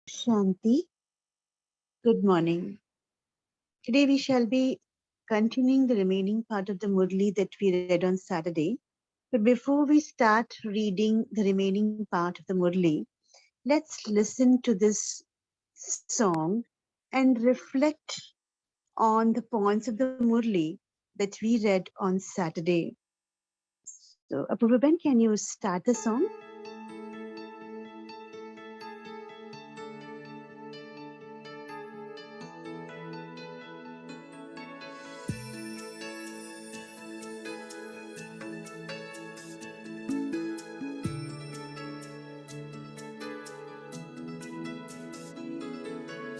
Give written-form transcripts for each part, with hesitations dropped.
Shanti, good morning. Today we shall be continuing the remaining part of the Murli that we read on Saturday. But before we start reading the remaining part of the Murli, let's listen to this song and reflect on the points of the Murli that we read on Saturday. So, Apurva, can you start the song?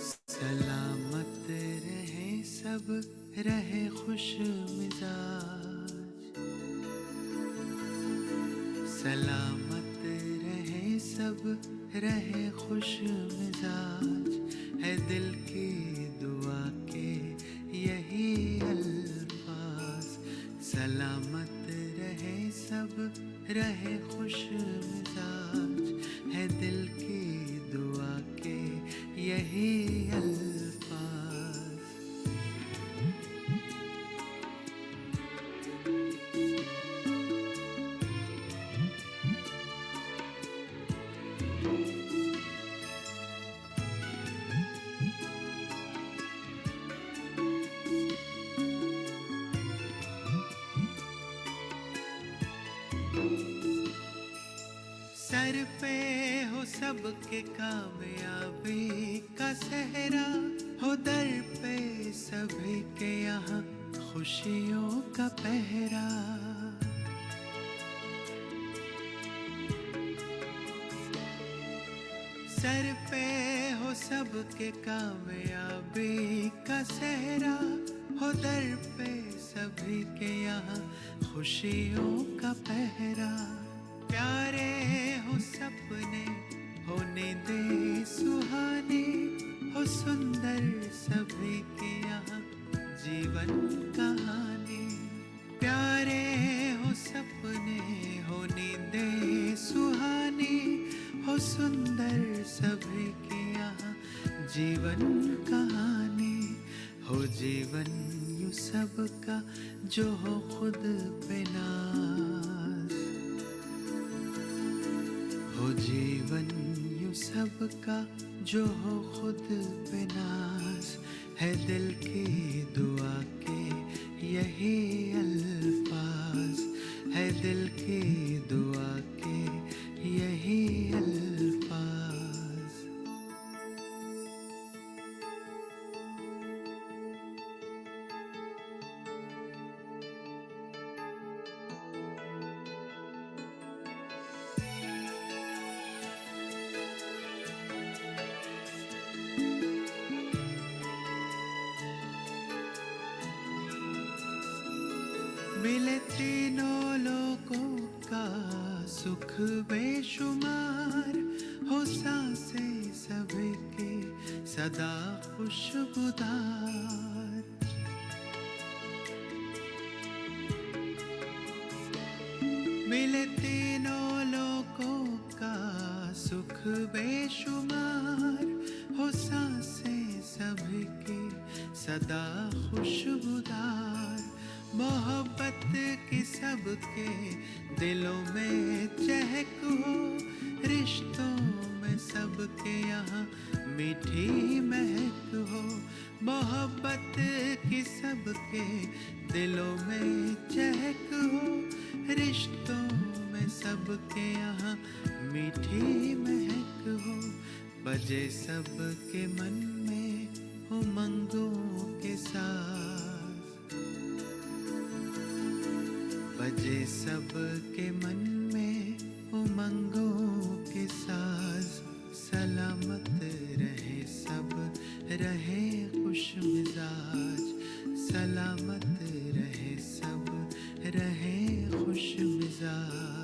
सलामत रहे सब रहे खुश मिजाज सलामत रहे सब रहे खुश मिजाज है दिल की दुआ के यही अल्फाज सलामत रहे सब रहे खुश मिजाज है दिल की दुआ के यही अल्फाज सर पे हो सबके कामयाबी का सहरा हो दर पे सभी के यहाँ खुशियों का पहरा सर पे हो सबके कामयाबी का सहरा हो दर पे सभी के यहाँ खुशियों का पहरा प्यारे हो सपने होने दे सुहाने हो सुंदर सभी के यहाँ जीवन कहानी प्यारे हो सपने होने दे सुहाने हो सुंदर सभी के यहाँ जीवन कहानी हो जीवन यूं सबका जो हो खुद पे नाज हो जीवन यूं सबका जो हो खुद पे नाज है दिल की दुआ के यही अल्फाज है दिल की दुआ के यही अल्फाज मिले तीनों लोगों का सुख बेशुमार हो सांसें सभी के सदा खुशबूदार मिले तीनों लोगों का सुख बेशुमार हो सांसें सभी के सदा खुशबूदार मोहब्बत की सबके दिलों में चहक हो रिश्तों में सबके यहाँ मीठी महक हो मोहब्बत की सबके दिलों में चहक हो रिश्तों में सबके यहाँ मीठी महक हो बजे सबके मन में उमंगों के साथ बजे सबके मन में उमंगों के साज सलामत रहे सब रहे खुश मिजाज सलामत रहे सब रहे खुश मिजाज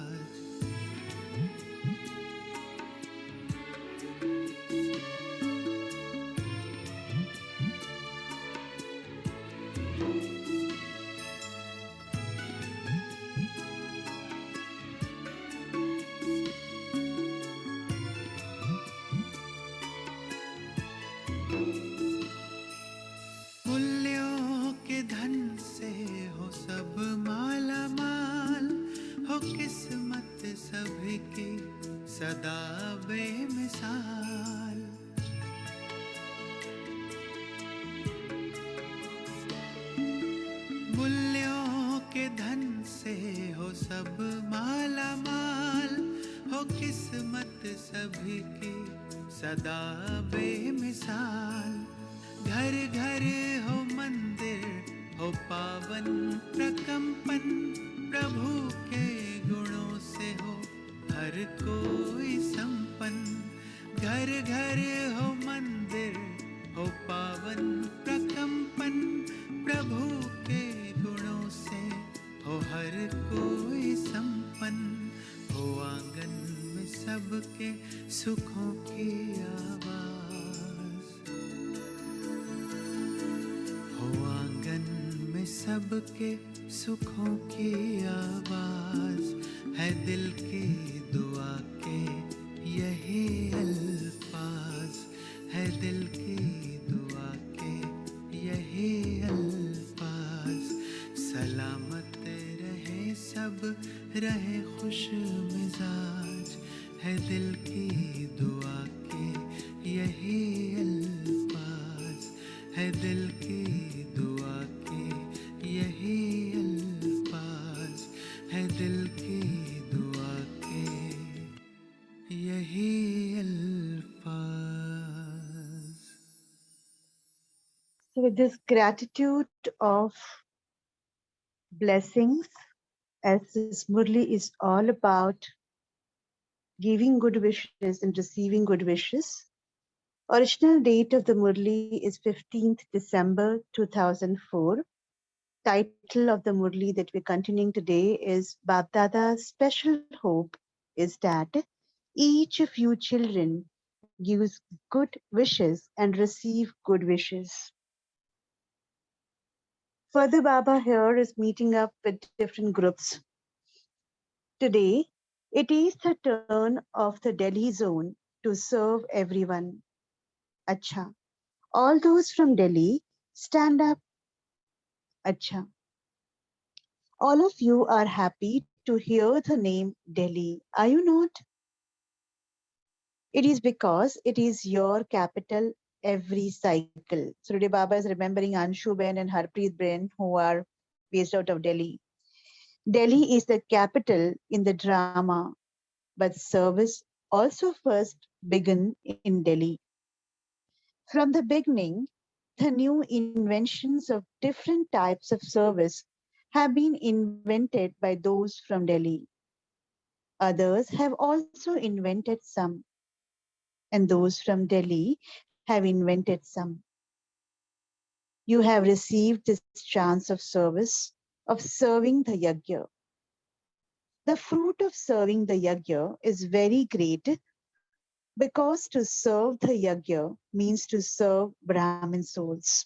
मूल्यों के धन से हो सब माला माल, हो किस्मत सभी की सदा बेमिसाल। मूल्यों के धन से हो सब माला माल, हो किस्मत सभी की सदा बेमिसाल। घर घर हो मंदिर, हो पावन प्रकंपन, प्रभु के गुणों से हो हर कोई संपन्न। घर घर हो मंदिर, हो पावन प्रकंपन, प्रभु के गुणों से हो हर कोई संपन्न। हो आंगन में सबके सुखों की आवाज, हो आंगन में सबके सुखों की आवाज। है दिल की दुआ के यही अल्फाज, है दिल की दुआ के यही अल्फाज। सलामत रहे सब, रहे खुश मिजाज, है दिल की दुआ के यही अल्फाज, है दिल की दुआ के यही अल्फाज, है दिल की दुआ के यही अल्फाज। So, with this gratitude of blessings, as this Murli is all about giving good wishes and receiving good wishes. Original date of the Murli is 15th December 2004. Title of the Murli that we're continuing today is BapDada's special hope is that each of you children gives good wishes and receive good wishes. Further, Baba here is meeting up with different groups. Today, it is the turn of the Delhi zone to serve everyone. Acha. All those from Delhi, stand up. Acha. All of you are happy to hear the name Delhi, are you not? It is because it is your capital every cycle. So today Baba is remembering Anshu Ben and Harpreet Ben who are based out of Delhi. Delhi is the capital in the drama, but service also first began in Delhi. From the beginning, the new inventions of different types of service have been invented by those from Delhi. Others have also invented some, and those from Delhi have invented some. You have received this chance of service, of serving the yajna. The fruit of serving the yajna is very great because to serve the yajna means to serve Brahmin souls.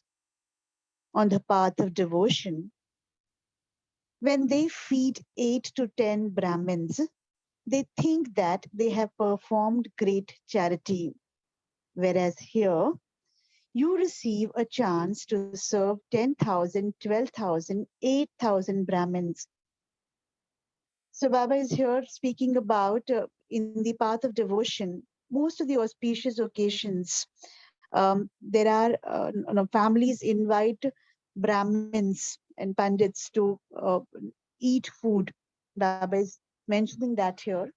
On the path of devotion, when they feed 8 to 10 Brahmins, they think that they have performed great charity. Whereas here, you receive a chance to serve 10,000, 12,000, 8,000 Brahmins. So Baba is here speaking about in the path of devotion, most of the auspicious occasions, there are families invite Brahmins and Pandits to eat food. Baba is mentioning that here.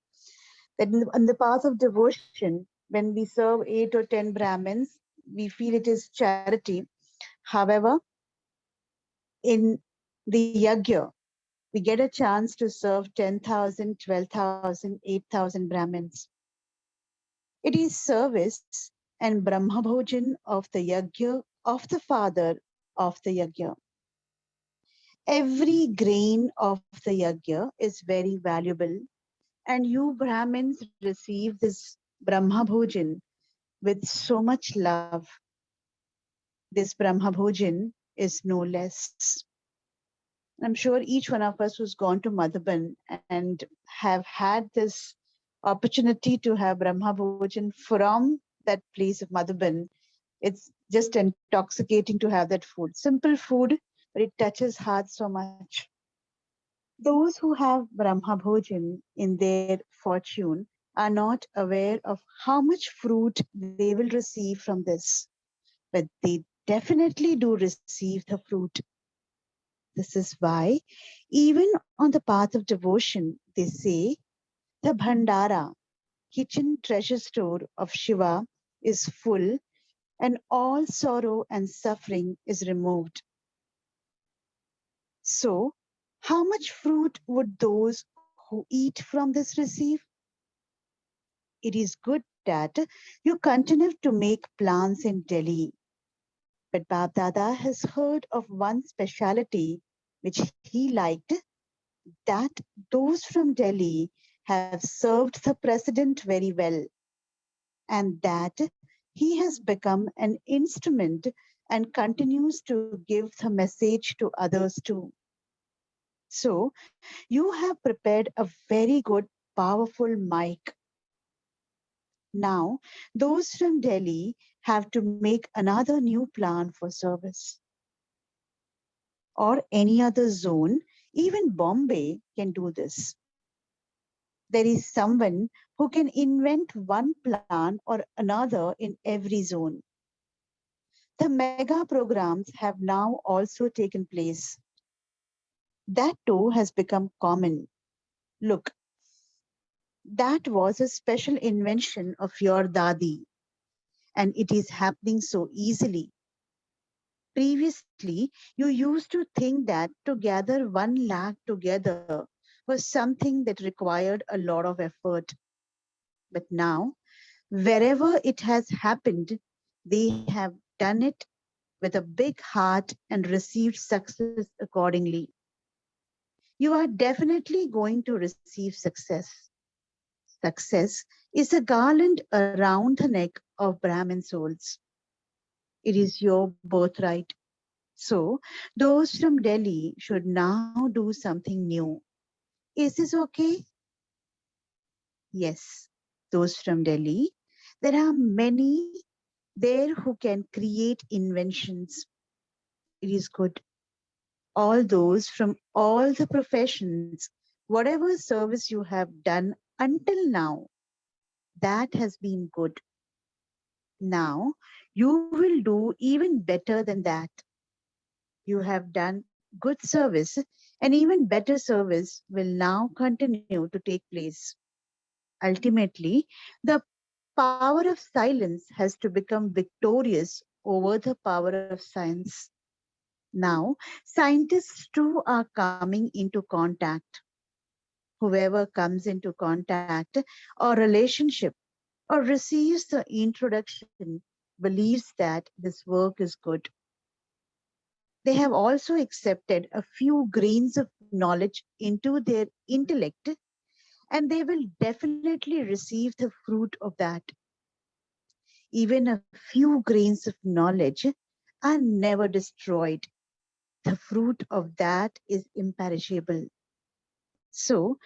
That in the path of devotion, when we serve 8 or 10 Brahmins, we feel it is charity. However, in the yajna, we get a chance to serve 10,000, 12,000, 8,000 Brahmins. It is service and Brahma Bhojan of the yajna of the father of the yajna. Every grain of the yajna is very valuable, and you Brahmins receive this Brahma Bhojan with so much love. This Brahma Bhojan is no less. I'm sure each one of us who's gone to Madhuban and have had this opportunity to have Brahma Bhojan from that place of Madhuban, it's just intoxicating to have that food. Simple food, but it touches hearts so much. Those who have Brahma Bhojan in their fortune are not aware of how much fruit they will receive from this, but they definitely do receive the fruit. This is why, even on the path of devotion, they say the Bhandara, kitchen treasure store of Shiva, is full and all sorrow and suffering is removed. So, how much fruit would those who eat from this receive? It is good that you continue to make plans in Delhi, but BapDada has heard of one speciality which he liked, that those from Delhi have served the president very well, and that he has become an instrument and continues to give the message to others too. So, you have prepared a very good, powerful mic. Now, those from Delhi have to make another new plan for service. Or any other zone, even Bombay can do this. There is someone who can invent one plan or another in every zone. The mega programs have now also taken place. That too has become common. Look, that was a special invention of your Dadi, and it is happening so easily. Previously, you used to think that to gather 1 lakh together was something that required a lot of effort. But now, wherever it has happened, they have done it with a big heart and received success accordingly. You are definitely going to receive success. Success is a garland around the neck of Brahmin souls. It is your birthright. So, those from Delhi should now do something new. Is this okay? Yes. Those from Delhi, there are many there who can create inventions. It is good. All those from all the professions, whatever service you have done until now, that has been good. Now, you will do even better than that. You have done good service, and even better service will now continue to take place. Ultimately, the power of silence has to become victorious over the power of science. Now, scientists too are coming into contact. Whoever comes into contact or relationship or receives the introduction believes that this work is good. They have also accepted a few grains of knowledge into their intellect, and they will definitely receive the fruit of that. Even a few grains of knowledge are never destroyed. The fruit of that is imperishable. So,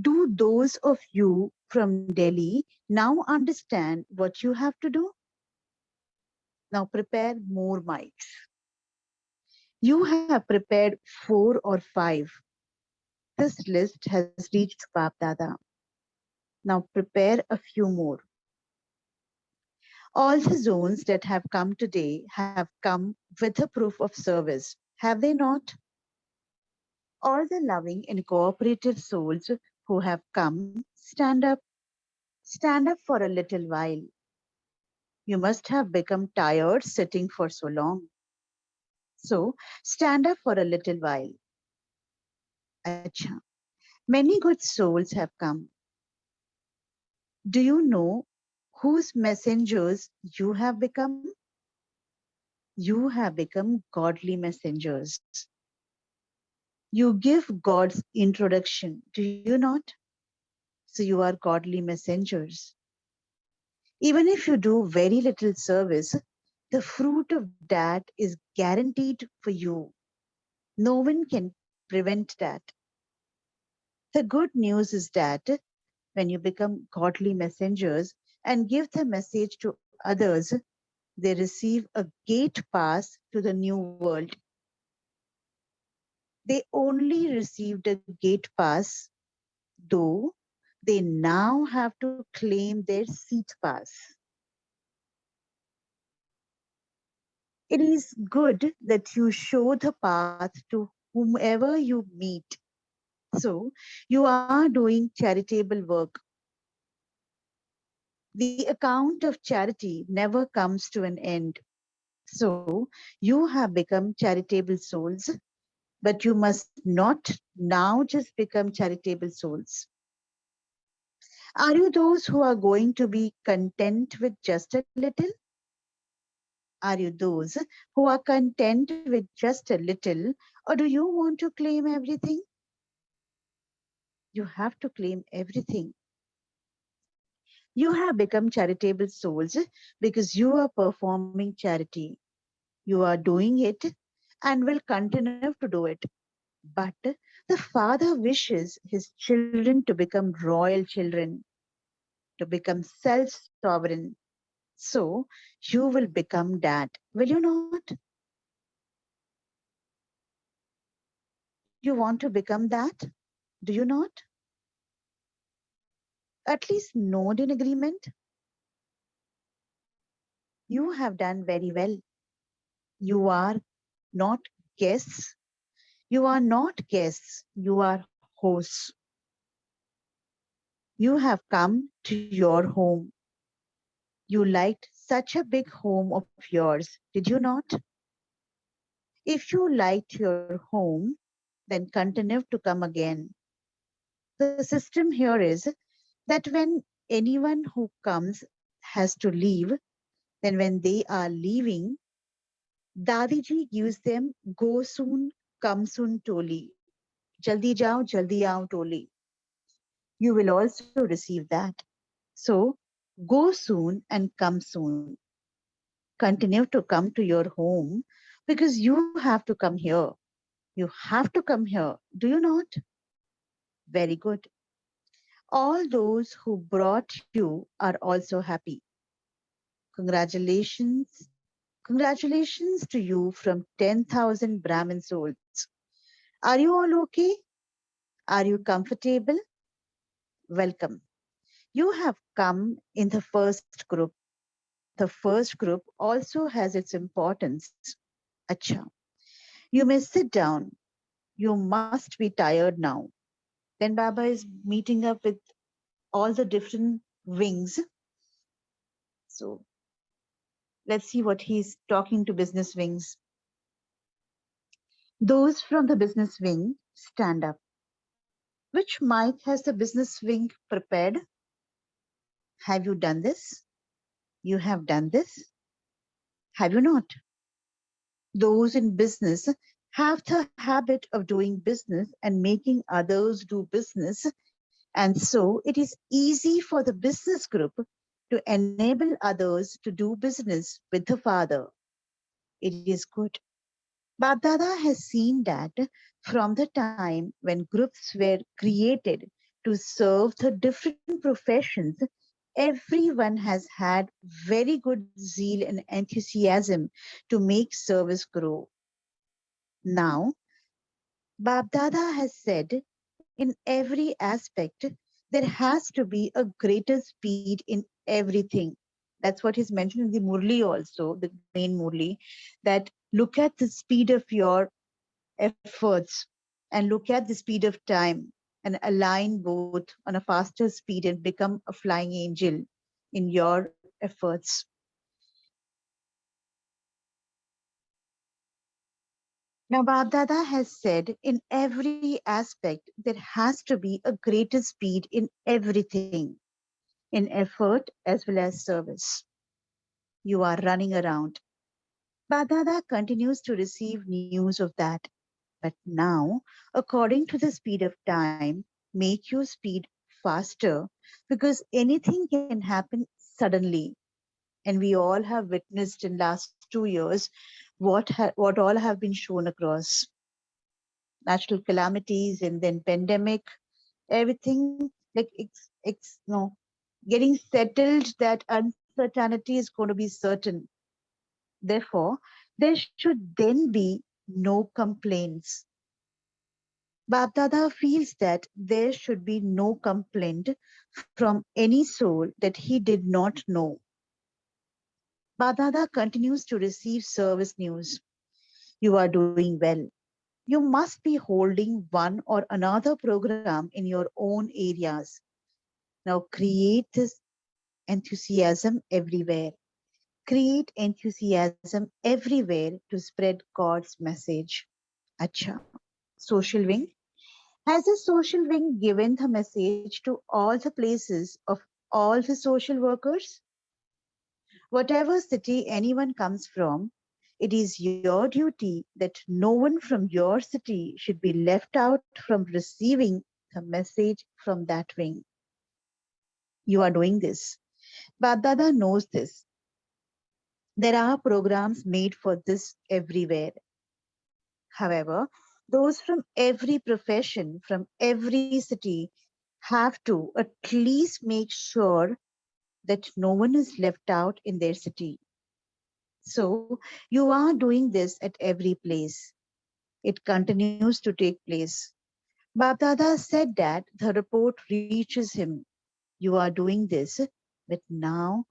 do those of you from Delhi now understand what you have to do? Now prepare more mics. You have prepared 4 or 5. This list has reached BapDada. Now prepare a few more. All the zones that have come today have come with a proof of service, have they not? All the loving and cooperative souls who have come, stand up. Stand up for a little while. You must have become tired sitting for so long. So stand up for a little while. Acha. Many good souls have come. Do you know whose messengers you have become? You have become godly messengers. You give God's introduction, do you not? So you are godly messengers. Even if you do very little service, the fruit of that is guaranteed for you. No one can prevent that. The good news is that when you become godly messengers and give the message to others, They receive a gate pass to the new world. They only received a gate pass, though they now have to claim their seat pass. It is good that you show the path to whomever you meet. So you are doing charitable work. The account of charity never comes to an end. So you have become charitable souls, but you must not now just become charitable souls. Are you those who are going to be content with just a little? Are you those who are content with just a little, or do you want to claim everything? You have to claim everything. You have become charitable souls because you are performing charity. You are doing it and will continue to do it. But the Father wishes his children to become royal children, to become self sovereign. So you will become that. Will you not? You want to become that? Do you not? At least nod in agreement. You have done very well. You are not guests. You are not guests. You are hosts. You have come to your home. You liked such a big home of yours, did you not? If you liked your home, then continue to come again. The system here is that when anyone who comes has to leave, then when they are leaving, Dadiji gives them go soon, come soon toli. Jaldi jao, jaldi aao toli. You will also receive that. So go soon and come soon. Continue to come to your home because you have to come here. You have to come here. Do you not? Very good. All those who brought you are also happy. Congratulations. Congratulations to you from 10,000 Brahmin souls. Are you all okay? Are you comfortable? Welcome. You have come in the first group. The first group also has its importance. Acha. You may sit down. You must be tired now. Then Baba is meeting up with all the different wings. So let's see what he's talking to business wings. Those from the business wing stand up. Which mic has the business wing prepared? Have you done this? You have done this? Have you not? Those in business have the habit of doing business and making others do business. And so it is easy for the business group to enable others to do business with the Father. It is good. BapDada has seen that from the time when groups were created to serve the different professions, everyone has had very good zeal and enthusiasm to make service grow. Now, BapDada has said in every aspect, there has to be a greater speed in everything. That's what is mentioned in the Murli also, the main Murli, that look at the speed of your efforts and look at the speed of time and align both on a faster speed and become a flying angel in your efforts. Now, Babdada has said in every aspect, there has to be a greater speed in everything, in effort as well as service. You are running around. Babdada continues to receive news of that. But now, according to the speed of time, make your speed faster because anything can happen suddenly. And we all have witnessed in last 2 years what all have been shown across natural calamities and then pandemic, everything like no, getting settled that uncertainty is going to be certain. Therefore, there should then be no complaints. Bapdada feels that there should be no complaint from any soul that he did not know. Bapdada continues to receive service news. You are doing well. You must be holding one or another program in your own areas. Now create this enthusiasm everywhere. Create enthusiasm everywhere to spread God's message. Acha. Social wing. Has the social wing given the message to all the places of all the social workers? Whatever city anyone comes from, it is your duty that no one from your city should be left out from receiving the message from that wing. You are doing this. Badada knows this. There are programs made for this everywhere. However, those from every profession, from every city, have to at least make sure that no one is left out in their city. So, you are doing this at every place. It continues to take place. Babdada said that the report reaches him. You are doing this, but now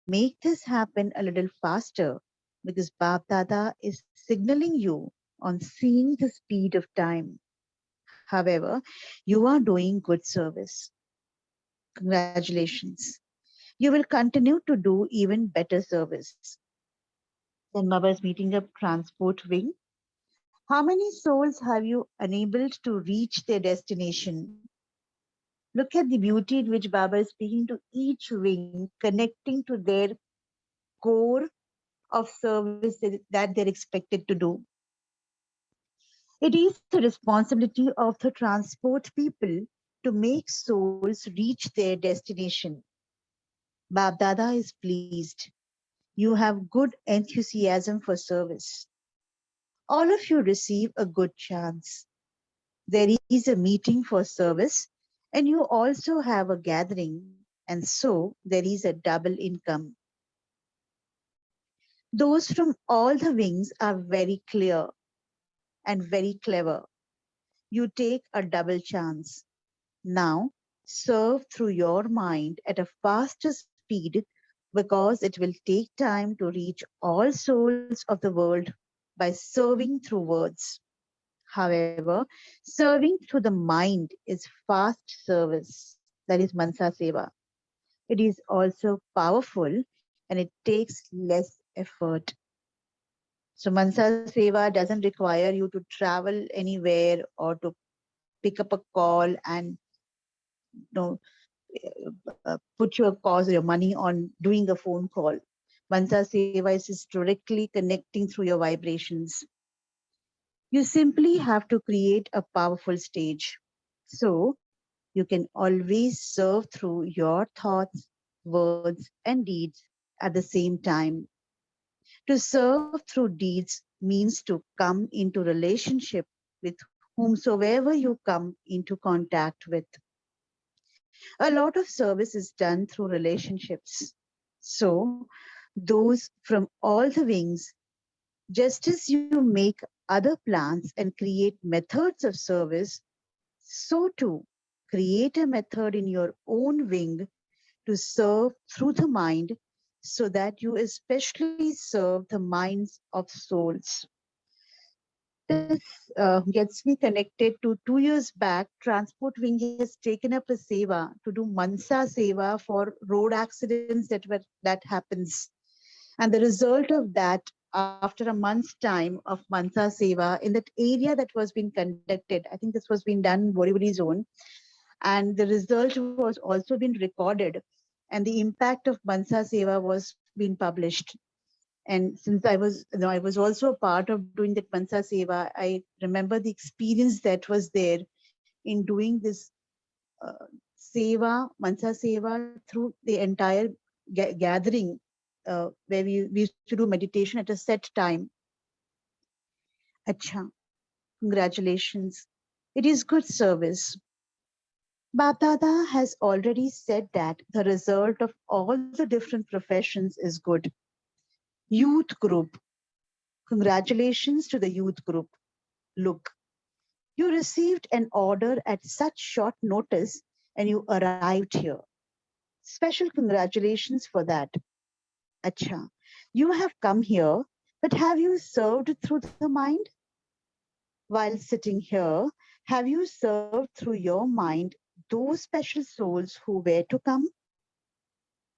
make this happen a little faster because Babdada is signaling you on seeing the speed of time. However, you are doing good service. Congratulations. You will continue to do even better service. Then Baba is meeting up transport wing. How many souls have you enabled to reach their destination? Look at the beauty in which Baba is speaking to each wing, connecting to their core of service that they're expected to do. It is the responsibility of the transport people to make souls reach their destination. Babdada is pleased. You have good enthusiasm for service. All of you receive a good chance. There is a meeting for service, and you also have a gathering, and so there is a double income. Those from all the wings are very clear and very clever. You take a double chance. Now, serve through your mind at a faster speed because it will take time to reach all souls of the world by serving through words. However, serving through the mind is fast service, that is Mansa Seva. It is also powerful and it takes less effort. So Mansa Seva doesn't require you to travel anywhere or to pick up a call and you know, put your cause, your money on doing a phone call. Mansa Seva is just directly connecting through your vibrations. You simply have to create a powerful stage. So you can always serve through your thoughts, words, and deeds at the same time. To serve through deeds means to come into relationship with whomsoever you come into contact with. A lot of service is done through relationships. So, those from all the wings, just as you make other plans and create methods of service, so too create a method in your own wing to serve through the mind so that you especially serve the minds of souls. This gets me connected to 2 years back. Transport Wing has taken up a seva to do Mansa seva for road accidents that happens. And the result of that, after a month's time of Mansa seva in that area that was being conducted, I think this was being done in Borivali zone, and the result was also been recorded, and the impact of Mansa seva was being published. And since I was also a part of doing that Mansa Seva, I remember the experience that was there in doing this uh, Seva, Mansa Seva through the entire gathering where we used to do meditation at a set time. Acha, congratulations. It is good service. Bapdada has already said that the result of all the different professions is good. Youth group. Congratulations to the youth group. Look, you received an order at such short notice and you arrived here. Special congratulations for that. Acha, you have come here, but have you served through the mind? While sitting here, have you served through your mind those special souls who were to come?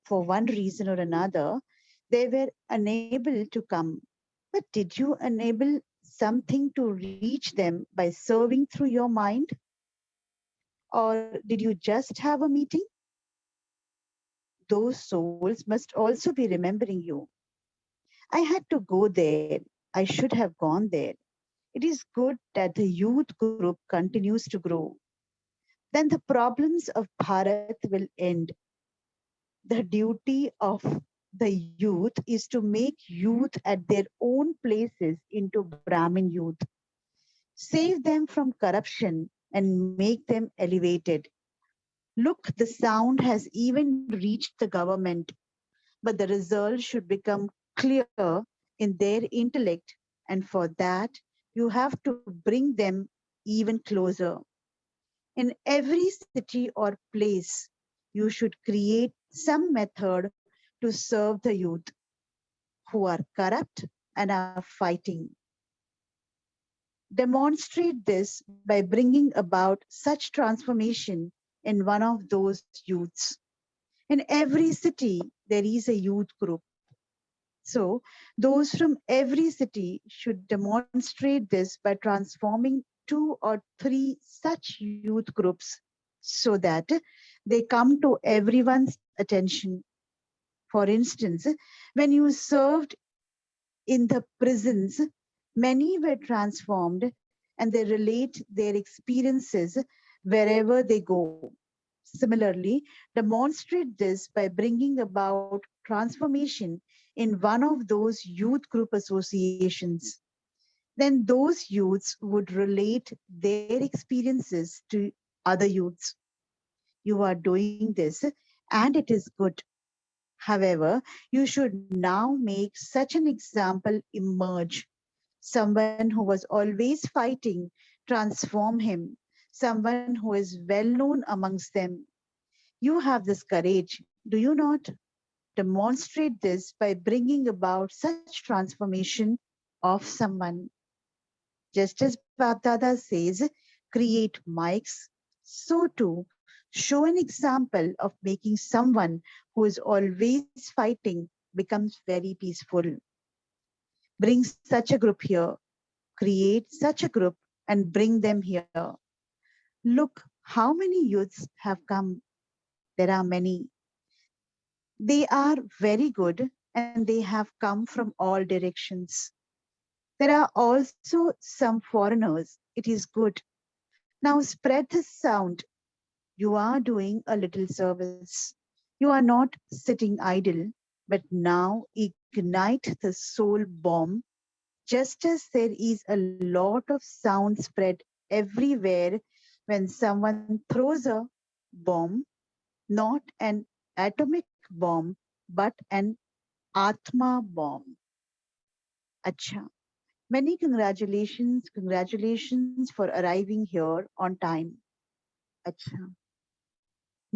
For one reason or another, they were unable to come. But did you enable something to reach them by serving through your mind? Or did you just have a meeting? Those souls must also be remembering you. I had to go there. I should have gone there. It is good that the youth group continues to grow. Then the problems of Bharat will end. The duty of the youth is to make youth at their own places into Brahmin youth, save them from corruption and make them elevated. Look, the sound has even reached the government, but the result should become clear in their intellect, and for that, you have to bring them even closer. In every city or place, you should create some method to serve the youth who are corrupt and are fighting. Demonstrate this by bringing about such transformation in one of those youths. In every city, there is a youth group. So, those from every city should demonstrate this by transforming two or three such youth groups so that they come to everyone's attention. For instance, when you served in the prisons, many were transformed and they relate their experiences wherever they go. Similarly, demonstrate this by bringing about transformation in one of those youth group associations. Then those youths would relate their experiences to other youths. You are doing this and it is good. However, you should now make such an example emerge. Someone who was always fighting, transform him. Someone who is well known amongst them. You have this courage, do you not? Demonstrate this by bringing about such transformation of someone. Just as BapDada says, create mics, so too show an example of making someone who is always fighting becomes very peaceful. Bring such a group here, create such a group and bring them here. Look how many youths have come. There are many. They are very good and they have come from all directions. There are also some foreigners. It is good. Now spread the sound. You are doing a little service. You are not sitting idle, but now ignite the soul bomb, just as there is a lot of sound spread everywhere when someone throws a bomb, not an atomic bomb, but an Atma bomb. Acha. Many congratulations, congratulations for arriving here on time. Acha.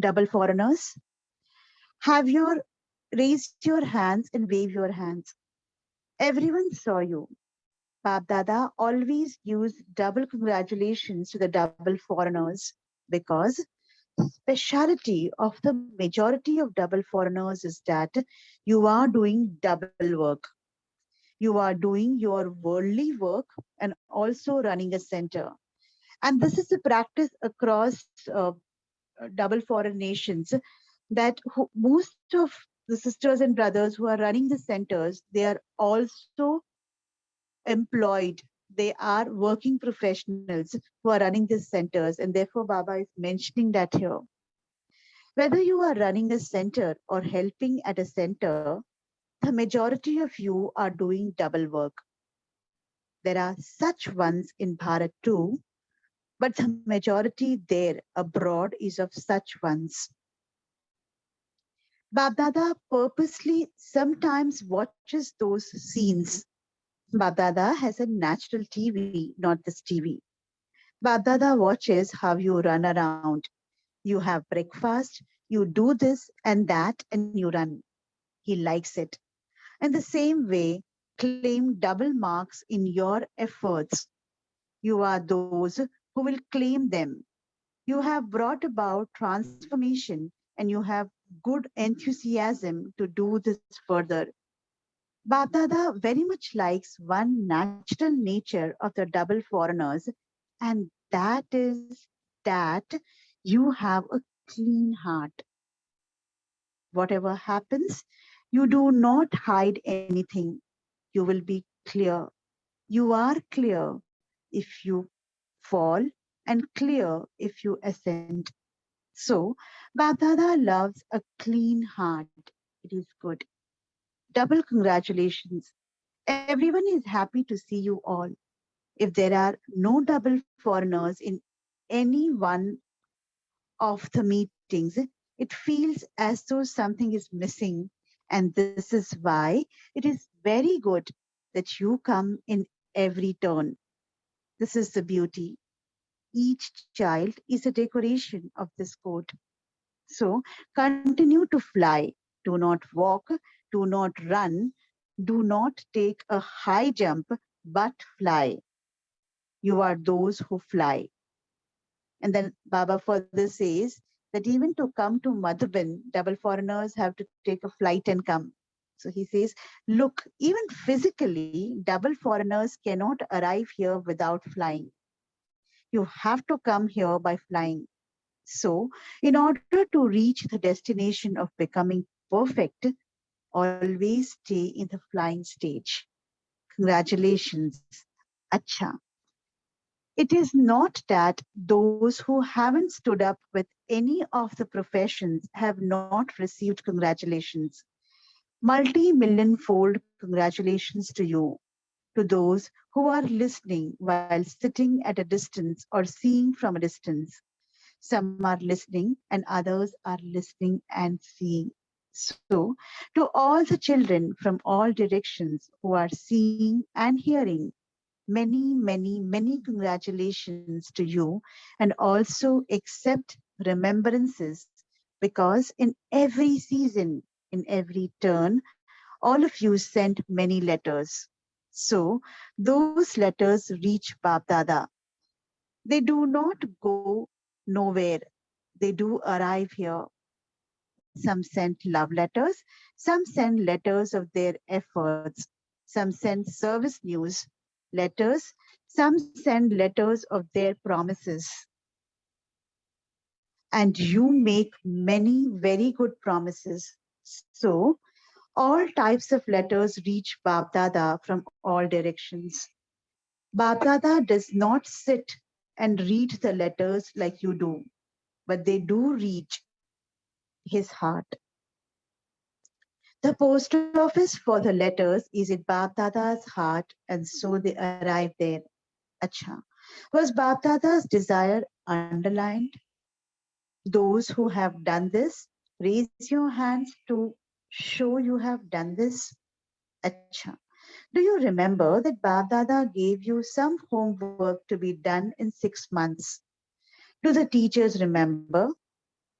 Double foreigners, have your raise your hands and wave your hands. Everyone saw you. Bab Dada always gives double congratulations to the double foreigners because speciality of the majority of double foreigners is that you are doing double work. You are doing your worldly work and also running a center. And this is a practice across double foreign nations that most of the sisters and brothers who are running the centers, they are also employed. They are working professionals who are running these centers, and therefore Baba is mentioning that here. Whether you are running a center or helping at a center, the majority of you are doing double work. There are such ones in Bharat too, but the majority there abroad is of such ones. BapDada purposely sometimes watches those scenes. BapDada has a natural TV, not this TV. BapDada watches how you run around. You have breakfast, you do this and that, and you run. He likes it. In the same way, claim double marks in your efforts. You are those who will claim them. You have brought about transformation and you have good enthusiasm to do this further. Bapdada very much likes one natural nature of the double foreigners, and that is that you have a clean heart. Whatever happens, you do not hide anything. You will be clear. You are clear if you fall and clear if you ascend. So, Bapdada loves a clean heart. It is good. Double congratulations. Everyone is happy to see you all. If there are no double foreigners in any one of the meetings, it feels as though something is missing. And this is why it is very good that you come in every turn. This is the beauty. Each child is a decoration of this court. So continue to fly. Do not walk. Do not run. Do not take a high jump, but fly. You are those who fly. And then Baba further says that even to come to Madhuban, double foreigners have to take a flight and come. So he says, look, even physically, double foreigners cannot arrive here without flying. You have to come here by flying. So, in order to reach the destination of becoming perfect, always stay in the flying stage. Congratulations. Acha. It is not that those who haven't stood up with any of the professions have not received congratulations. Multi-million fold congratulations to you, to those who are listening while sitting at a distance or seeing from a distance. Some are listening and others are listening and seeing. So, to all the children from all directions who are seeing and hearing, many, many, many congratulations to you, and also accept remembrances, because in every season, in every turn, all of you sent many letters. So those letters reach Bapdada. They do not go nowhere. They do arrive here. Some sent love letters, some send letters of their efforts, some send service news letters, some send letters of their promises. And you make many very good promises. So, all types of letters reach Bapdada from all directions. Bapdada does not sit and read the letters like you do, but they do reach his heart. The post office for the letters is in Bapdada's heart, and so they arrive there. Acha. Was Bapdada's desire underlined? Those who have done this, raise your hands to show you have done this. Acha. Do you remember that Bapdada gave you some homework to be done in 6 months? Do the teachers remember?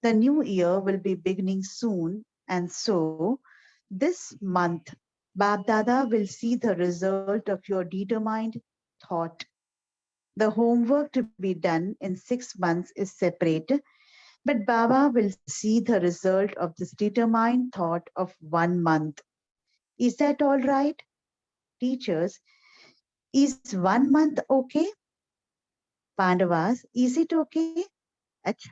The new year will be beginning soon, and so this month, Bapdada will see the result of your determined thought. The homework to be done in 6 months is separate, but Baba will see the result of this determined thought of 1 month. Is that all right? Teachers, is 1 month okay? Pandavas, is it okay? Acha.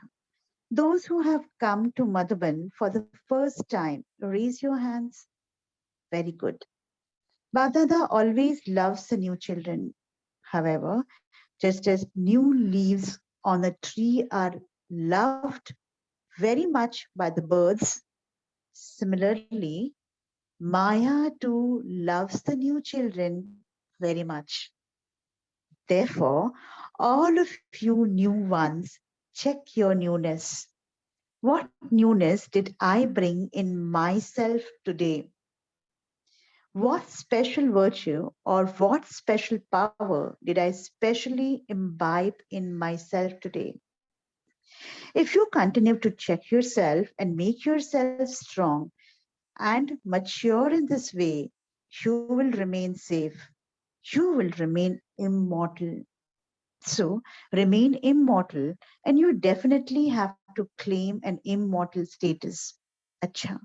Those who have come to Madhuban for the first time, raise your hands. Very good. Badada always loves the new children. However, just as new leaves on a tree are loved very much by the birds, similarly, Maya too loves the new children very much. Therefore, all of you new ones, check your newness. What newness did I bring in myself today? What special virtue or what special power did I specially imbibe in myself today? If you continue to check yourself and make yourself strong and mature in this way, you will remain safe. You will remain immortal. So, remain immortal, and you definitely have to claim an immortal status. Acha.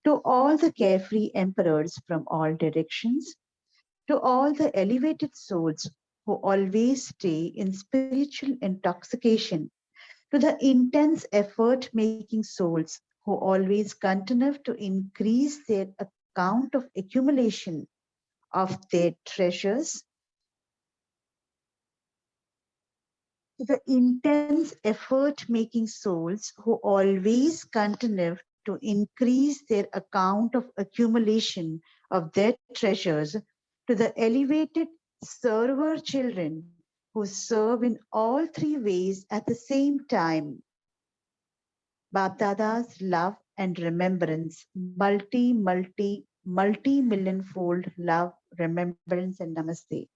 To all the carefree emperors from all directions, to all the elevated souls who always stay in spiritual intoxication, to the intense effort making souls who always continue to increase their account of accumulation of their treasures, to the intense effort making souls who always continue to increase their account of accumulation of their treasures, to the elevated server children who serve in all three ways at the same time. BapDada's love and remembrance, multi million fold love, remembrance, and namaste.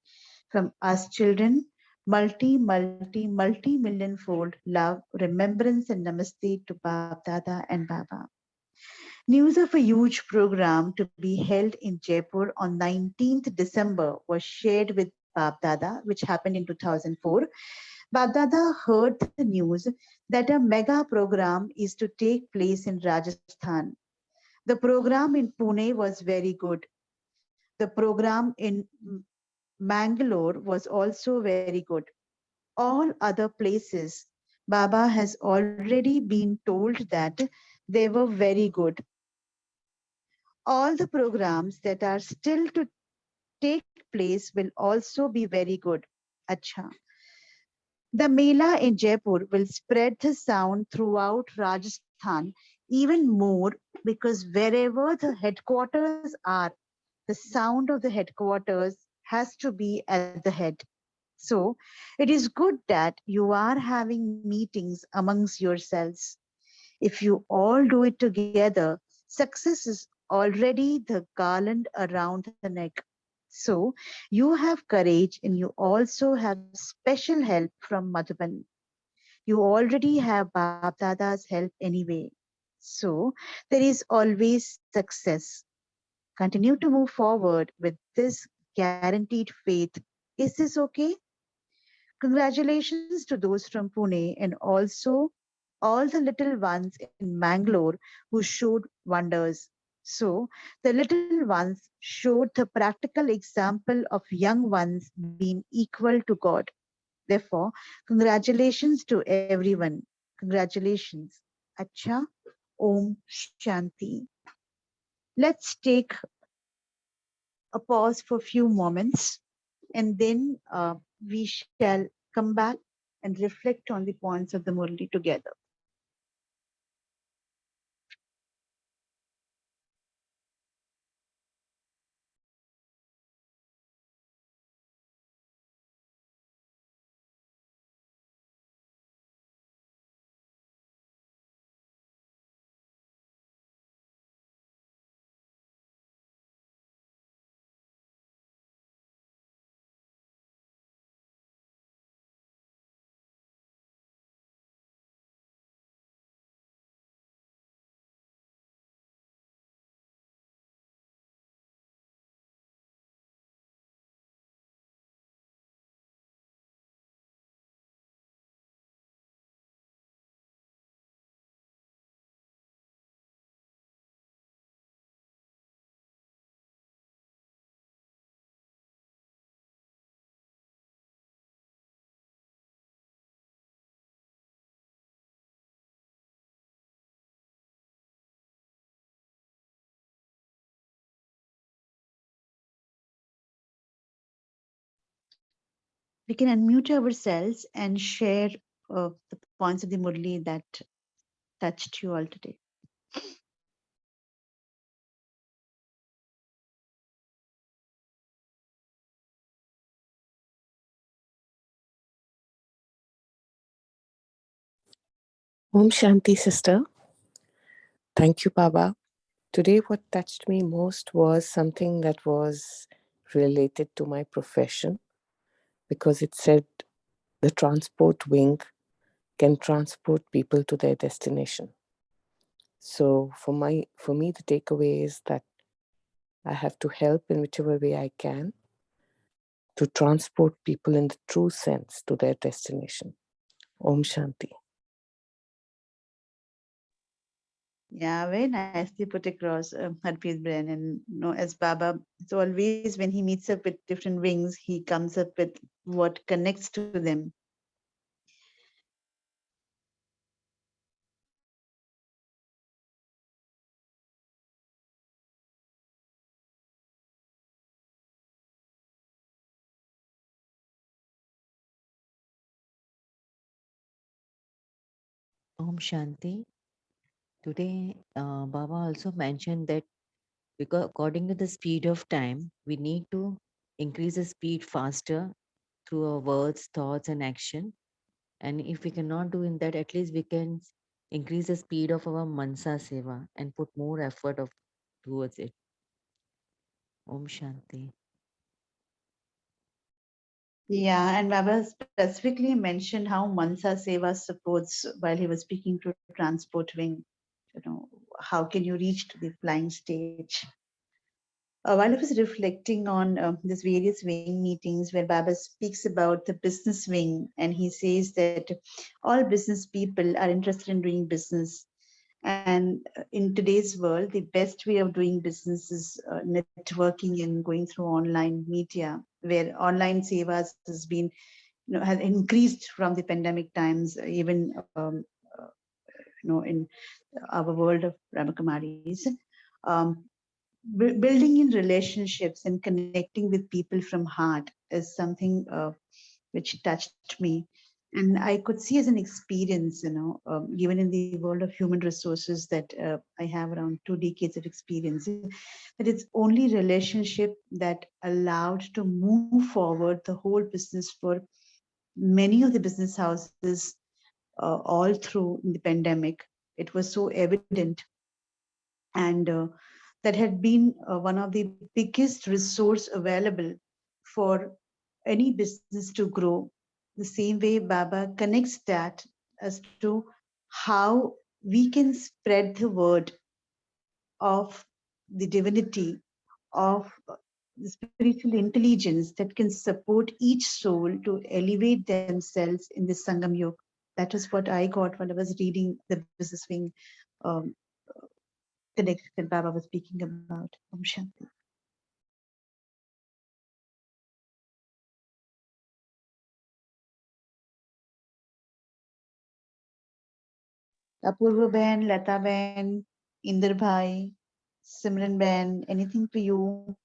From us children, multi million fold love, remembrance, and namaste to BapDada and Baba. News of a huge program to be held in Jaipur on 19th December was shared with BapDada, which happened in 2004. BapDada heard the news that a mega program is to take place in Rajasthan. The program in Pune was very good. The program in Mangalore was also very good. All other places, Baba has already been told that they were very good. All the programs that are still to take place will also be very good. Acha. The Mela in Jaipur will spread the sound throughout Rajasthan even more because wherever the headquarters are, the sound of the headquarters has to be at the head. So it is good that you are having meetings amongst yourselves. If you all do it together, success is already the garland around the neck. So you have courage and you also have special help from Madhuban. You already have Bapdada's help anyway. So there is always success. Continue to move forward with this guaranteed faith. Is this okay? Congratulations to those from Pune and also all the little ones in Mangalore who showed wonders. So, the little ones showed the practical example of young ones being equal to God. Therefore, congratulations to everyone. Congratulations. Acha, Om Shanti. Let's take a pause for a few moments and then we shall come back and reflect on the points of the Murli together. We can unmute ourselves and share the points of the Murli that touched you all today. Om Shanti, sister. Thank you, Baba. Today, what touched me most was something that was related to my profession because it said the transport wing can transport people to their destination. So, for me, the takeaway is that I have to help in whichever way I can to transport people in the true sense to their destination. Om Shanti. Yeah, very nicely put across, Harpreet Bren. And as Baba, it's always when he meets up with different wings, he comes up with what connects to them. Om Shanti. Today, Baba also mentioned that because according to the speed of time, we need to increase the speed faster through our words, thoughts, and action. And if we cannot do in that, at least we can increase the speed of our mansa seva and put more effort of towards it. Om Shanti. Yeah, and Baba specifically mentioned how Mansa Seva supports while he was speaking to Transport Wing. How can you reach to the flying stage? While I was reflecting on these various wing meetings where Baba speaks about the business wing, and he says that all business people are interested in doing business. And in today's world, the best way of doing business is networking and going through online media, where online sevas has been, has increased from the pandemic times, even in our world of Brahma Kumaris. Um, Building in relationships and connecting with people from heart is something which touched me, and I could see as an experience, given in the world of human resources that I have around 2 decades of experience, that it's only relationship that allowed to move forward the whole business for many of the business houses all through the pandemic. It was so evident, and that had been one of the biggest resource available for any business to grow. The same way Baba connects that as to how we can spread the word of the divinity, of the spiritual intelligence that can support each soul to elevate themselves in this Sangam Yoga. That is what I got while I was reading the Business Wing um, connection that Baba was speaking about. Om Shanti. Apurva Ben, Lata Ben, Inder Bhai, Simran Ben, anything for you?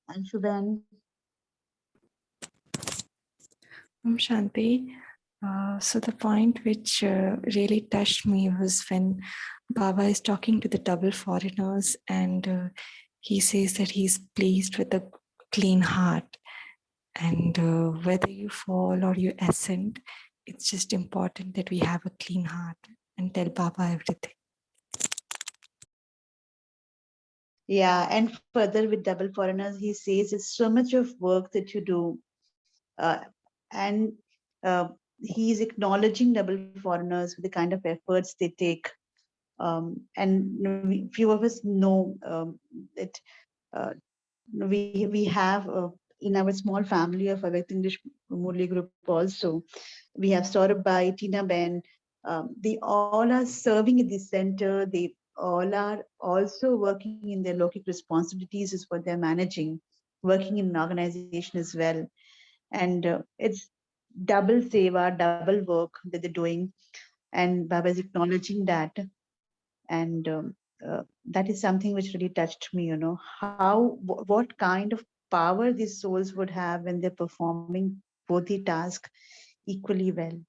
Anshu Ben. Om Shanti. So the point which really touched me was when Baba is talking to the double foreigners, and he says that he's pleased with a clean heart, and whether you fall or you ascend, it's just important that we have a clean heart and tell Baba everything. Yeah, and further with double foreigners, he says it's so much of work that you do, uh, and uh, he is acknowledging double foreigners with the kind of efforts they take. And few of us know that uh, we have in our small family of Avect English Murli group also, we have Saurabh, Tina Ben. They all are serving at the center. They all are also working in their local responsibilities is what they're managing, working in an organization as well. And it's double seva, double work that they're doing. And Baba is acknowledging that. And that is something which really touched me, how, what kind of power these souls would have when they're performing both the task equally well.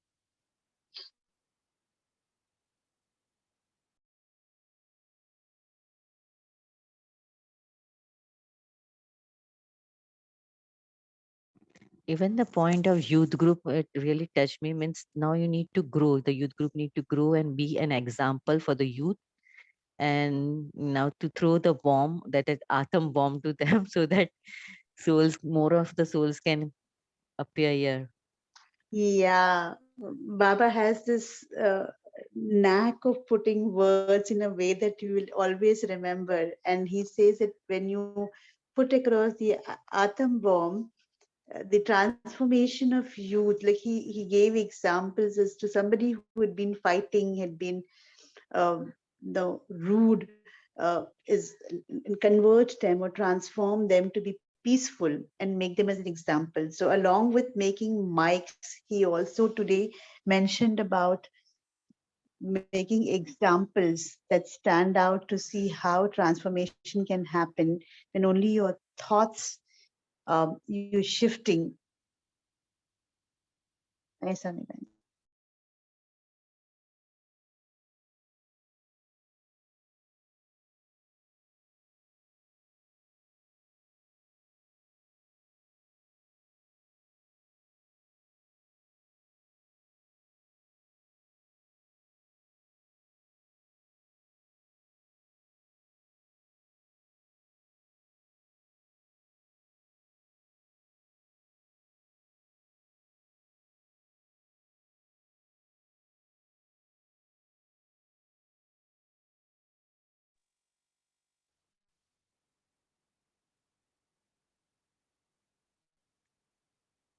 Even the point of youth group, it really touched me. Means now you need to grow. The youth group need to grow and be an example for the youth. And now to throw the bomb, that is atom bomb to them, so that souls, more of the souls can appear here. Yeah, Baba has this knack of putting words in a way that you will always remember. And he says that when you put across the atom bomb, the transformation of youth, like he gave examples as to somebody who had been fighting, had been the rude, is and convert them or transform them to be peaceful and make them as an example. So along with making mics, he also today mentioned about making examples that stand out to see how transformation can happen when only your thoughts, you're shifting. ऐसा नहीं बने.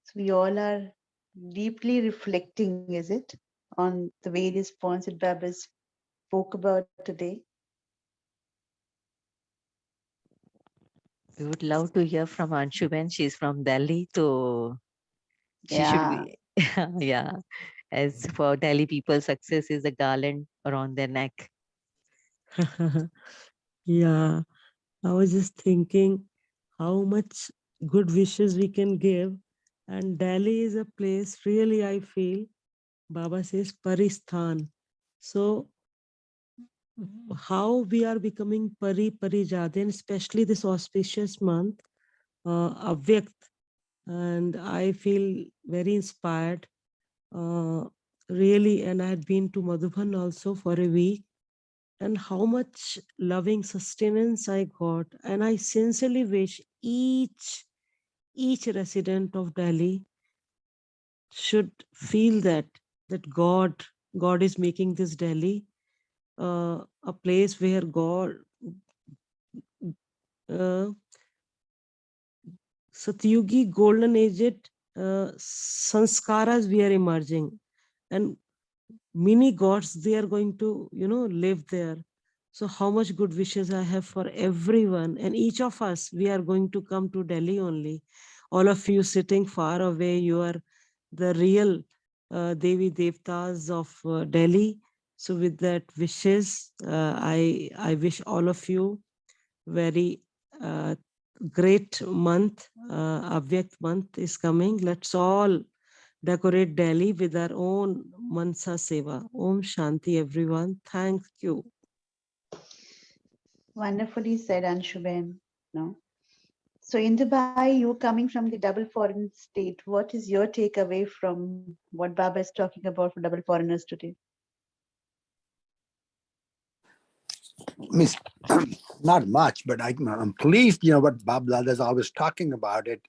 So we all are deeply reflecting, is it, on the various points that Baba spoke about today? We would love to hear from Anshuben. She's from Delhi, so she should Yeah. be. Yeah. As for Delhi people, success is a garland around their neck. Yeah, I was just thinking how much good wishes we can give. And Delhi is a place, really, I feel, Baba says, Paristhan. So, how we are becoming Parijade, and especially this auspicious month, Avyakt. And I feel very inspired, uh, really. And I had been to Madhuban also for a week, and how much loving sustenance I got. And I sincerely wish each resident of Delhi should feel that God is making this Delhi a place where God uh, Satyugi golden aged sanskaras we are emerging, and many gods, they are going to live there. So how much good wishes I have for everyone, and each of us, we are going to come to Delhi only. All of you sitting far away, you are the real Devi Devtas of Delhi. So with that wishes, I wish all of you very great month. Avyakt month is coming. Let's all decorate Delhi with our own Mansa Seva. Om Shanti, everyone. Thank you. Wonderfully said, Anshuben. No? So, Indubai, you coming from the double foreign state, what is your takeaway from what Baba is talking about for double foreigners today? Miss, not much, but I'm pleased, what BapDada's always talking about it,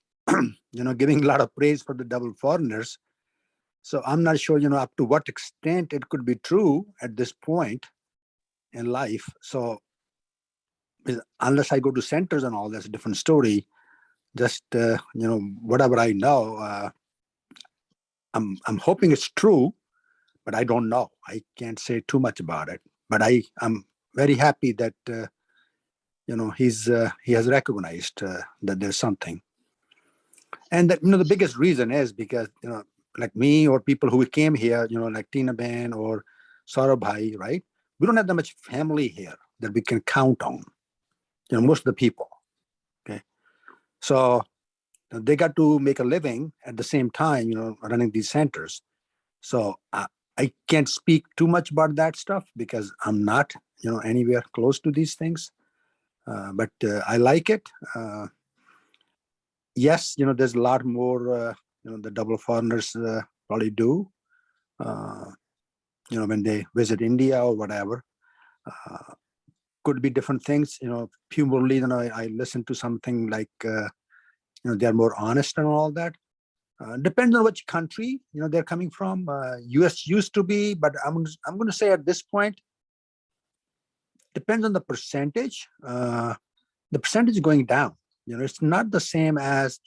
giving a lot of praise for the double foreigners. So I'm not sure, up to what extent it could be true at this point in life. So unless I go to centers and all, that's a different story. Just, whatever I know, I'm hoping it's true, but I don't know. I can't say too much about it. But I'm very happy that he has recognized that there's something, and that the biggest reason is because like me or people who came here, like Tina Ben or Saurabh, right? We don't have that much family here that we can count on. Most of the people. Okay, so they got to make a living at the same time, running these centers. So I can't speak too much about that stuff because I'm not, anywhere close to these things. But I like it. Yes, there's a lot more the double foreigners probably do, when they visit India or whatever. Could be different things. Few Murli, I listen to something like, they're more honest and all that. Depends on which country, they're coming from. US used to be, but I'm going to say at this point, depends on the percentage. The percentage is going down. It's not the same as,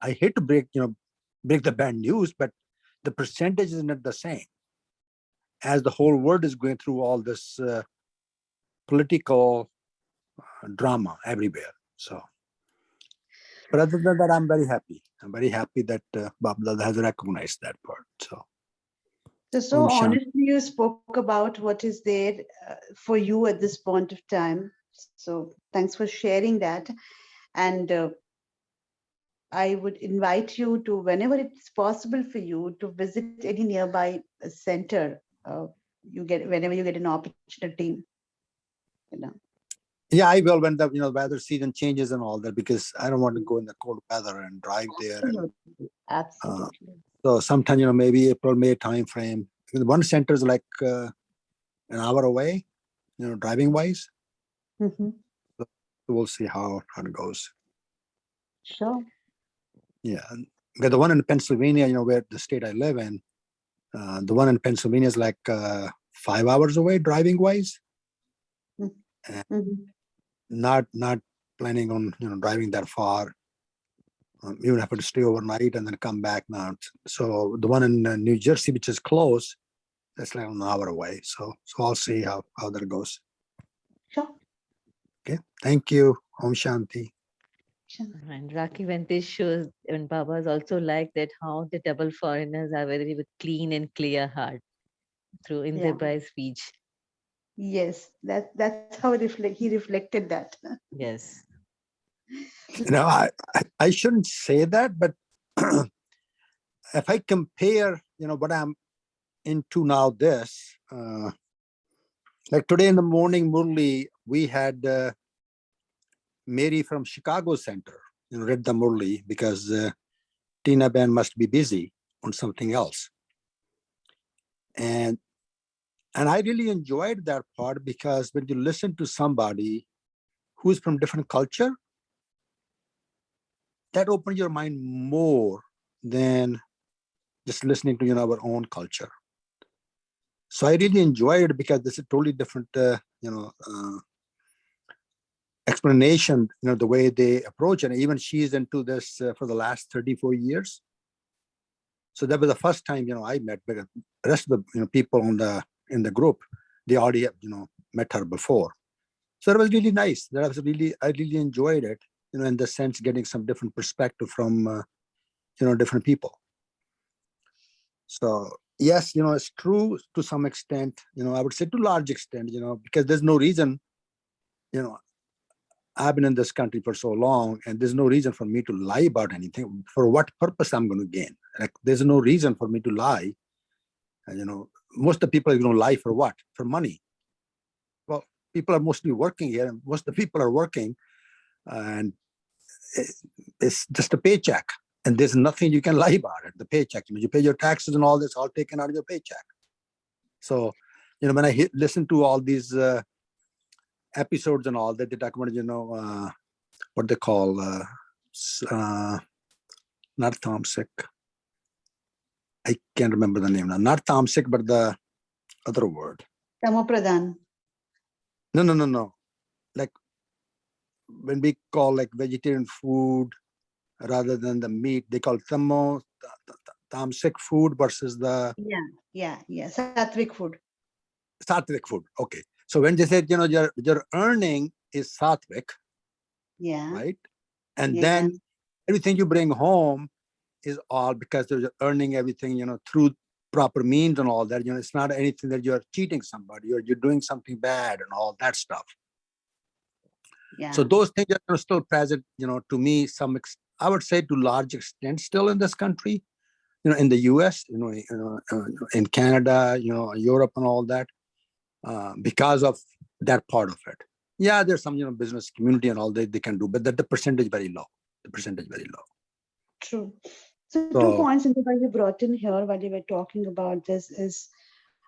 I hate to break the bad news, but the percentage is not the same as the whole world is going through all this political drama everywhere. So, but other than that, I'm very happy. I'm very happy that BapDada has recognized that part. So honestly, you spoke about what is there for you at this point of time. So thanks for sharing that. And I would invite you to, whenever it's possible for you, to visit any nearby center. Whenever you get an opportunity. Yeah, I will when the weather season changes and all that, because I don't want to go in the cold weather and drive there. Absolutely. So sometime maybe April, May time frame. One center is like an hour away, driving wise. Mm-hmm. So we'll see how it goes. Sure. Yeah, because the one in Pennsylvania, where the state I live in, the one in Pennsylvania is like 5 hours away driving wise. Mm-hmm. Not planning on driving that far. Even have to stay overnight and then come back now. So the one in New Jersey, which is close, that's like an hour away. So I'll see how that goes. Sure. Okay. Thank you. Om Shanti. And Rakhi Ventesh shows, and Baba is also like that, how the double foreigners are very with clean and clear heart through Indrabai's speech. Yes, that's how he reflected that. Yes. I shouldn't say that, but if I compare, what I'm into now, this, like today in the morning, Murli, we had Mary from Chicago Center, read the Murli because Tina Ben must be busy on something else. And I really enjoyed that part, because when you listen to somebody who's from different culture, that opens your mind more than just listening to our own culture. So I really enjoyed it, because this is a totally different explanation, the way they approach it. And even she's into this for the last 34 years. So that was the first time I met, because the rest of the people in the group, they already met her before. So it was really nice. I really enjoyed it, in the sense getting some different perspective from different people. So yes, it's true to some extent, I would say to large extent, because there's no reason, I've been in this country for so long, and there's no reason for me to lie about anything. For what purpose I'm going to gain? Like, there's no reason for me to lie. Most of the people are going to lie for what? For money. Well, people are mostly working here, and most of the people are working, and it's just a paycheck. And there's nothing you can lie about it. The paycheck, you pay your taxes and all this, all taken out of your paycheck. So, when I listen to all these episodes and all that, they talk about, what they call, not tamasic. I can't remember the name now. Not tamasic, but the other word. Tamopradhan. No. Like when we call like vegetarian food rather than the meat, they call tamasic food versus the Sattvic food. Sattvic food. Okay. So when they said, your earning is sattvic, right? And then everything you bring home is all because you're earning everything, through proper means and all that. It's not anything that you're cheating somebody or you're doing something bad and all that stuff. Yeah. So those things are still present, to me, I would say to large extent still in this country, in the US, in Canada, Europe and all that, because of that part of it. Yeah, there's some, business community and all that they can do, but the percentage very low. The percentage very low. True. So 2 So points that you brought in here while you were talking about this is,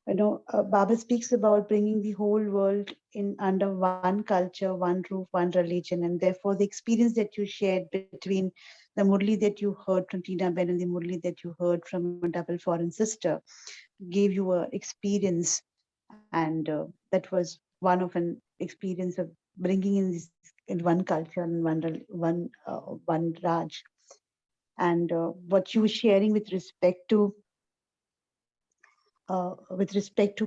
Baba speaks about bringing the whole world in under one culture, one roof, one religion, and therefore the experience that you shared between the Murli that you heard from Tina Ben and the Murli that you heard from a double foreign sister gave you a experience, and that was one of an experience of bringing in this in one culture and one Raj, and what you were sharing with respect to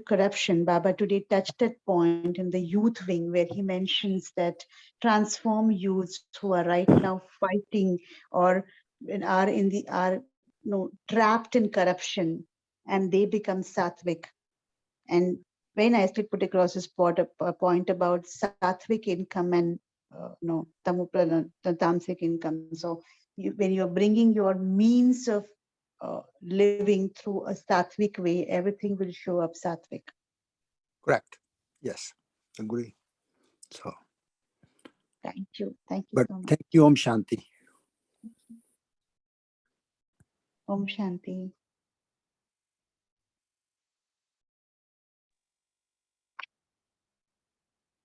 corruption. Baba today touched that point in the youth wing where he mentions that transform youths who are right now fighting or are in the are trapped in corruption, and they become sattvic. And very nicely put across his point about sattvic income and the tamasic income. So when you're bringing your means of living through a sattvic way, everything will show up sattvic. correct. Yes, agree. So, Thank you but so much. thank you, Om Shanti. Om Shanti.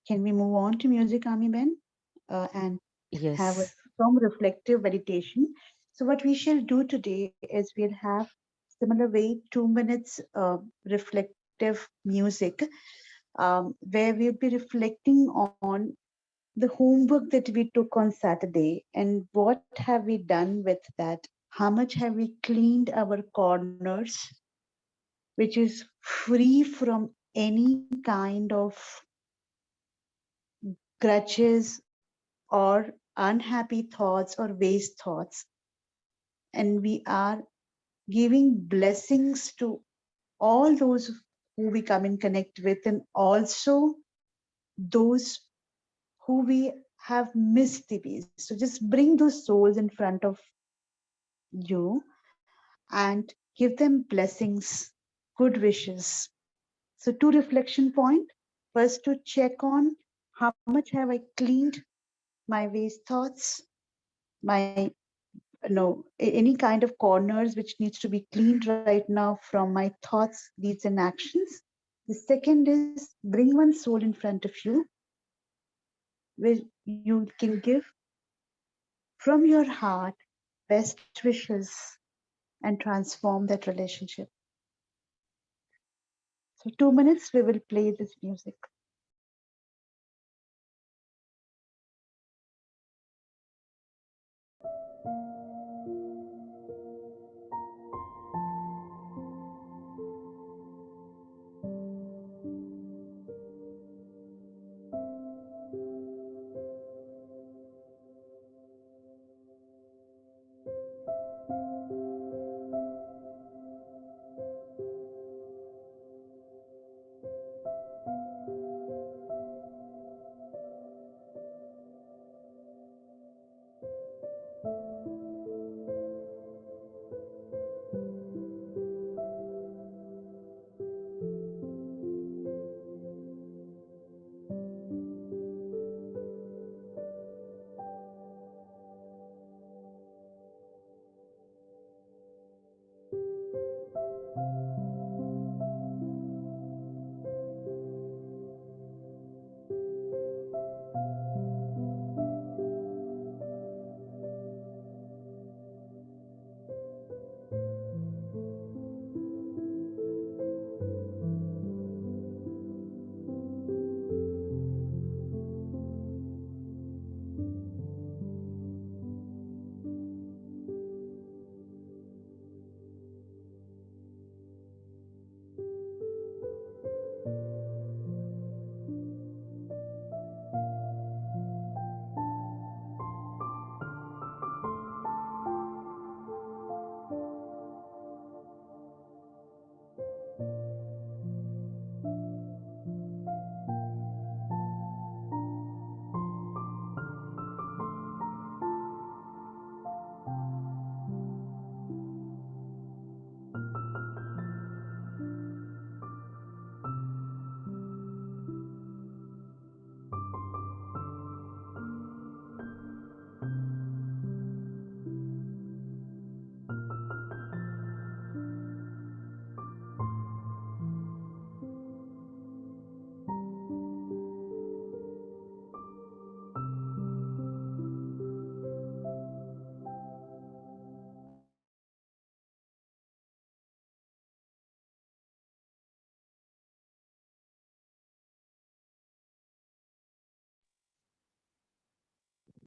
Can we move on to music, Ami Ben, and have a Yes. strong reflective meditation? So what we shall do today is we'll have similar way 2 minutes reflective music, where we'll be reflecting on the homework that we took on Saturday and what have we done with that? How much have we cleaned our corners, which is free from any kind of grudges or unhappy thoughts or waste thoughts. And we are giving blessings to all those who we come in connect with, and also those who we have missed the ways. So just bring those souls in front of you and give them blessings, good wishes. So two reflection point. First to check on how much have I cleaned my waste thoughts, my any kind of corners which needs to be cleaned right now from my thoughts, deeds, and actions. The second is bring one soul in front of you where you can give from your heart best wishes and transform that relationship. So 2 minutes we will play this music.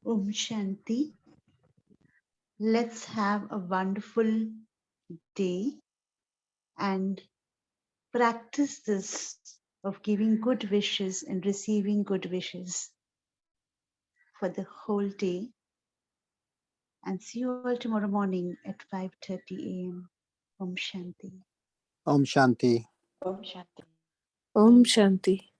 Om Shanti. Let's have a wonderful day and practice this of giving good wishes and receiving good wishes for the whole day. And see you all tomorrow morning at 5:30 a.m. Om Shanti. Om Shanti. Om Shanti. Om Shanti.